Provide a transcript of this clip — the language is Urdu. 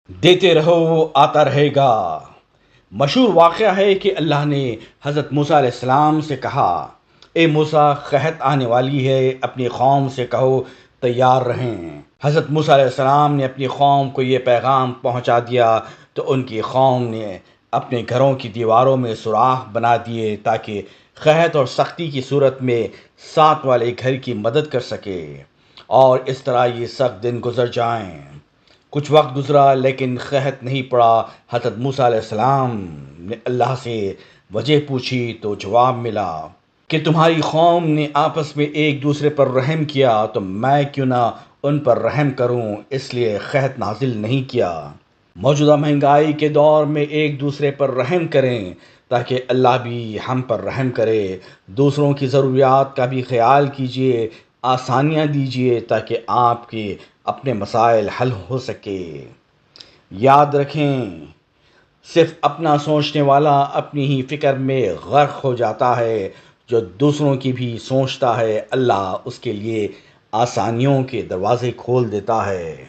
دیتے رہو وہ آتا رہے گا۔ مشہور واقعہ ہے کہ اللہ نے حضرت موسیٰ علیہ السلام سے کہا، اے موسیٰ، قحط آنے والی ہے، اپنی قوم سے کہو تیار رہیں۔ حضرت موسیٰ علیہ السلام نے اپنی قوم کو یہ پیغام پہنچا دیا تو ان کی قوم نے اپنے گھروں کی دیواروں میں سوراخ بنا دیے تاکہ قحط اور سختی کی صورت میں ساتھ والے گھر کی مدد کر سکے، اور اس طرح یہ سخت دن گزر جائیں۔ کچھ وقت گزرا لیکن قحط نہیں پڑا۔ حضرت موسیٰ علیہ السلام نے اللہ سے وجہ پوچھی تو جواب ملا کہ تمہاری قوم نے آپس میں ایک دوسرے پر رحم کیا تو میں کیوں نہ ان پر رحم کروں، اس لیے قحط نازل نہیں کیا۔ موجودہ مہنگائی کے دور میں ایک دوسرے پر رحم کریں تاکہ اللہ بھی ہم پر رحم کرے۔ دوسروں کی ضروریات کا بھی خیال کیجیے، آسانیاں دیجیے تاکہ آپ کے اپنے مسائل حل ہو سکے۔ یاد رکھیں، صرف اپنا سوچنے والا اپنی ہی فکر میں غرق ہو جاتا ہے، جو دوسروں کی بھی سوچتا ہے اللہ اس کے لیے آسانیوں کے دروازے کھول دیتا ہے۔